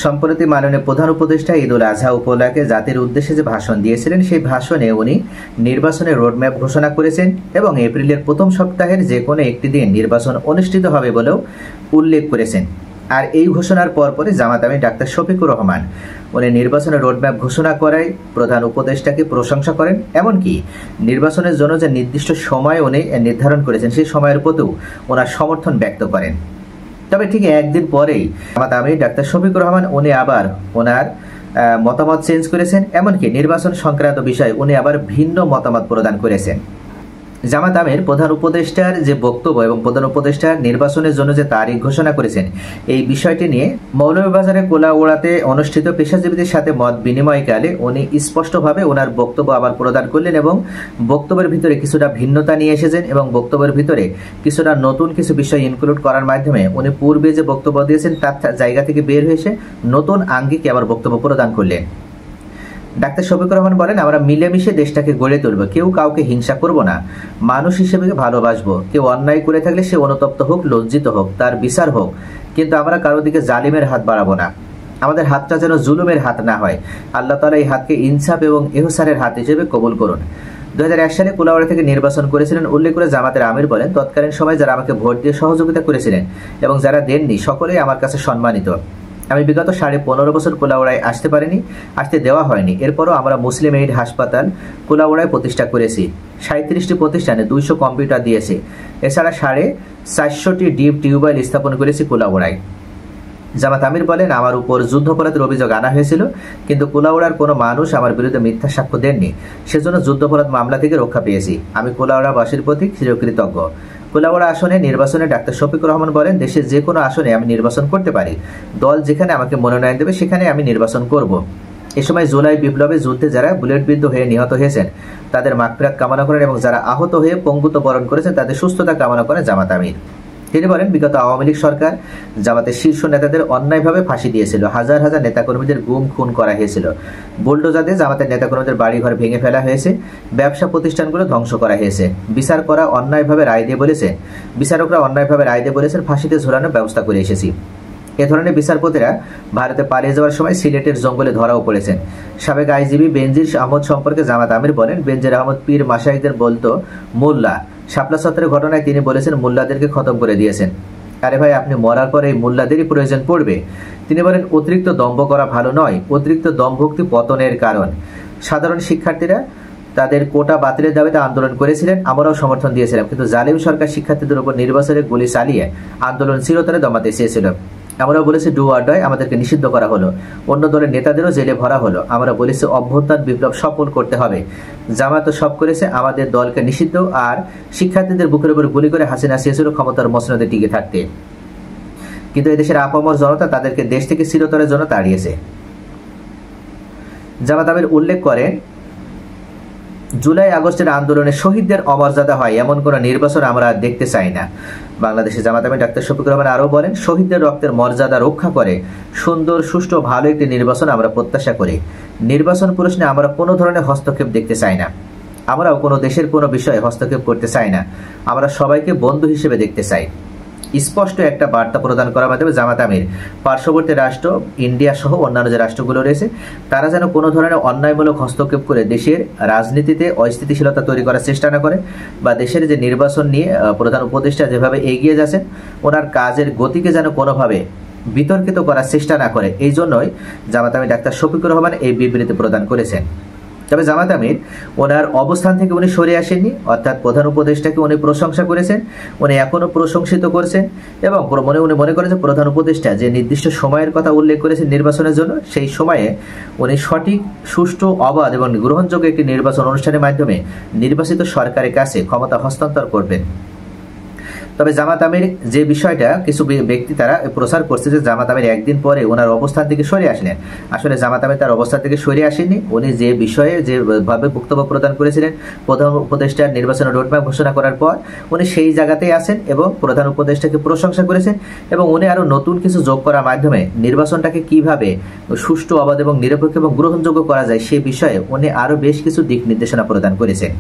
সম্প্রতি মাননীয় প্রধান উপদেষ্টা ঈদ উল আজহা উপলক্ষে জাতির উদ্দেশ্যে যে ভাষণ দিয়েছিলেন, সেই ভাষণে উনি নির্বাচনের রোডম্যাপ ঘোষণা করেছেন এবং এপ্রিলের প্রথম সপ্তাহের যে কোনো একটি দিন নির্বাচন অনুষ্ঠিত হবে বলেও উল্লেখ করেছেন। আর এই ঘোষণার পরপরই জামাত আমির ডাক্তার শফিকুর রহমান উনি নির্বাচনের রোডম্যাপ ঘোষণা করায় প্রধান উপদেষ্টাকে প্রশংসা করেন। এমনকি নির্বাচনের জন্য যে নির্দিষ্ট সময় উনি নির্ধারণ করেছেন, সেই সময়ের প্রতিও ওনার সমর্থন ব্যক্ত করেন। তবে ঠিক একদিন পরেই জামাত আমির ডাক্তার শফিকুর রহমান উনি আবার ওনার মতামত চেঞ্জ করেছেন। এমনকি নির্বাচন সংক্রান্ত বিষয়ে উনি আবার ভিন্ন মতামত প্রদান করেছেন। জামাত আমির প্রধান উপদেষ্টার যে বক্তব্য এবং প্রধান উপদেষ্টা নির্বাচনের জন্য যে তারিখ ঘোষণা করেছেন, এই বিষয়টি নিয়ে মৌলভীবাজারে কোলাউড়াতে অনুষ্ঠিত পেশাজীবীদের সাথে মত বিনিময়কালে উনি স্পষ্টভাবে ওনার বক্তব্য আবার প্রদান করলেন এবং বক্তব্যের ভিতরে কিছুটা ভিন্নতা নিয়ে এসেছেন এবং বক্তব্যের ভিতরে কিছুটা নতুন কিছু বিষয় ইনক্লুড করার মাধ্যমে উনি পূর্বে যে বক্তব্য দিয়েছেন তার জায়গা থেকে বের হয়ে এসে নতুন আঙ্গিকে আবার বক্তব্য প্রদান করলেন। ডাক্তার শফিকুর রহমান বলেন, আমরা মিলেমিশে দেশটাকে গড়ে তুলব, কেউ কাউকে হিংসা করব না, মানুষ হিসেবে ভালোবাসবো। কেউ অন্যায় করে থাকলে সে অনুতপ্ত হোক, লজ্জিত হোক, তার বিচার হোক, কিন্তু আমরা কারো দিকে জালিমের হাত বাড়াবো না। আমাদের হাতটা যেন জুলুমের হাত না হয়। আল্লাহ তাআলা এই হাতকে ইনসাফ এবং ইহসানের হাত হিসেবে কবুল করুন। 2001 সালে কোলাউড়া থেকে নির্বাচন করেছিলেন উল্লেখ করে জামাতের আমির বলেন, তৎকালীন সময় যারা আমাকে ভোট দিয়ে সহযোগিতা করেছিলেন এবং যারা দেননি, সকলেই আমার কাছে সম্মানিত। আমি বিগত 15.5 বছর কোলাউড়ায় আসতে পারিনি, আসতে দেওয়া হয়নি। এরপরও আমরা মুসলিম এইড হাসপাতাল কোলাউড়ায় প্রতিষ্ঠা করেছি। 37টি প্রতিষ্ঠানে 200 কম্পিউটার দিয়েছি। এছাড়া 450টি ডিপ টিউবওয়েল স্থাপন করেছি কোলাউড়ায়। জামাত আমির বলেন, আমার উপর যুদ্ধাপরাধের অভিযোগ আনা হয়েছিল, কিন্তু কোলাউড়ার কোনো মানুষ আমার বিরুদ্ধে মিথ্যা সাক্ষ্য দেননি। সেজন্য যুদ্ধাপরাধ মামলা থেকে রক্ষা পেয়েছি। আমি কোলাউড়াবাসীর প্রতি চিরকৃতজ্ঞ। কোলাউড়া আসনে নির্বাচনে ডাক্তার শফিকুর রহমান বলেন, দেশের যে কোনো আসনে আমি নির্বাচন করতে পারি। দল যেখানে আমাকে মনোনয়ন দেবে সেখানে আমি নির্বাচন করব। এ সময় জুলাই বিপ্লবে যুদ্ধে যারা বুলেটবিদ্ধ হয়ে নিহত হয়েছেন তাদের মাগফিরাত কামনা করেন এবং যারা আহত হয়ে পঙ্গুত্ব বরণ করেছেন তাদের সুস্থতা কামনা করেন জামাত আমির। তিনি বলেন, বিগত আওয়ামী লীগ সরকার জামাতের শীর্ষ নেতাদের অন্যায়ভাবে ফাঁসি দিয়েছিল। হাজার হাজার নেতাকর্মীদের গুম খুন করা হয়েছিল। বুলডোজার দিয়ে জামাতের নেতাকর্মীদের বাড়িঘর ভেঙে ফেলা হয়েছে। ব্যবসা প্রতিষ্ঠানগুলো ধ্বংস করা হয়েছে। বিচারকরা অন্যায়ভাবে রায় দিয়ে বলেছেন ফাঁসিতে ঝোলানোর ব্যবস্থা করে এসেছি। এ ধরনের বিচারপতিরা ভারতে পালিয়ে যাওয়ার সময় সিলেটের জঙ্গলে ধরাও পড়েছেন। সাবেক আইজিবি বেনজির আহমদ সম্পর্কে জামাত আমির বলেন, বেনজির আহমদ পীর মাশায়েখদের বলতো মোল্লা। শাপলা চত্বরের ঘটনায় তিনি বলেছেন, মোল্লাদেরকে খতম করে দিয়েছেন। আরে ভাই, আপনি মরার পরে এই মোল্লাদেরই প্রয়োজন পড়বে। তিনি বলেন, অতিরিক্ত দম্ভ করা ভালো নয়। অতিরিক্ত দম্ভক্তি পতনের কারণ। সাধারণ শিক্ষার্থীরা তাদের কোটা বাতিলের দাবিতে আন্দোলন করেছিলেন, আমরাও সমর্থন দিয়েছিলাম, কিন্তু জালিম সরকার শিক্ষার্থীদের উপর নির্বাচনে গুলি চালিয়ে আন্দোলন চিরতরে দমাতে চেয়েছিল। আমরাও বলেছি ডু অর ডাই, আমাদেরকে নিষিদ্ধ করা হলো। অন্য দলের নেতাদেরও জেলে ভরা হলো। আমরা বলেছি অভ্যুত্থান বিপ্লব সফল করতে হবে। জামাত সব করেছে, আমাদের দলকে নিষিদ্ধ আর শিক্ষার্থীদের বুকের উপর গুলি করে হাসিনা চেয়েছিল ক্ষমতার মসনদে টিকে থাকতে, কিন্তু এদেশের আপামর জনতা তাদেরকে দেশ থেকে চিরতরের জন্য তাড়িয়েছে। জামাত আমির উল্লেখ করেন, জুলাই আগস্টের আন্দোলনে শহীদদের অমর্যাদা হয় এমন কোন নির্বাচন আমরা দেখতে চাই না। বাংলাদেশে জামাত আমির ডাক্তার শফিকুর রহমান আরও বলেন, শহীদদের রক্তের মর্যাদা রক্ষা করে সুন্দর, সুষ্ঠু, ভালো একটি নির্বাচন আমরা প্রত্যাশা করি। নির্বাচন প্রশ্নে আমরা কোনো ধরনের হস্তক্ষেপ দেখতে চাই না। আমরাও কোনো দেশের কোনো বিষয়ে হস্তক্ষেপ করতে চাই না। আমরা সবাইকে বন্ধু হিসেবে দেখতে চাই। স্পষ্ট একটা বার্তা প্রদান করার মাধ্যমে জামাত আমির পার্শ্ববর্তী রাষ্ট্র ইন্ডিয়া সহ অন্যান্য যে রাষ্ট্রগুলো রয়েছে তারা যেন কোনো ধরনের অন্যায়মূলক হস্তক্ষেপ করে দেশের রাজনীতিতে অস্থিতিশীলতা তৈরি করার চেষ্টা না করে, বা দেশের যে নির্বাচন নিয়ে প্রধান উপদেষ্টা যেভাবে এগিয়ে যাচ্ছেন ওনার কাজের গতিকে যেন কোনোভাবে বিতর্কিত করার চেষ্টা না করে। এই জন্যই জামাত আমির ডাক্তার শফিকুর রহমান এই বিবৃতি প্রদান করেছেন। তবে জামাত আমির ওনার অবস্থান থেকে উনি সরে আসেননি, অর্থাৎ প্রধান উপদেষ্টাকে উনি প্রশংসা করেছেন, উনি এখনো প্রশংসিত করছেন এবং উনি মনে করেন যে প্রধান উপদেষ্টা যে নির্দিষ্ট সময়ের কথা উল্লেখ করেছেন নির্বাচনের জন্য, সেই সময়ে উনি সঠিক, সুষ্ঠু, অবাধ এবং গ্রহণযোগ্য একটি নির্বাচন অনুষ্ঠানের মাধ্যমে নির্বাচিত সরকারের কাছে ক্ষমতা হস্তান্তর করবেন। তবে জামাত আমির যে বিষয়টা কিছু ব্যক্তি তারা প্রচার করছে যে জামাত আমির একদিন পরে ওনার অবস্থান থেকে সরে আসলেন, আসলে জামাত আমির তার অবস্থান থেকে সরে আসেননি। উনি যে বিষয়ে যেভাবে বক্তব্য প্রদান করেছিলেন প্রধান উপদেষ্টার নির্বাচনের রোডম্যাপ ঘোষণা করার পর উনি সেই জায়গাতেই আছেন এবং প্রধান উপদেষ্টাকে প্রশংসা করেছেন এবং উনি আরও নতুন কিছু যোগ করার মাধ্যমে নির্বাচনটাকে কিভাবে সুষ্ঠু, অবাধ এবং নিরপেক্ষ এবং গ্রহণযোগ্য করা যায় সে বিষয়ে উনি আরও বেশ কিছু দিক নির্দেশনা প্রদান করেছেন।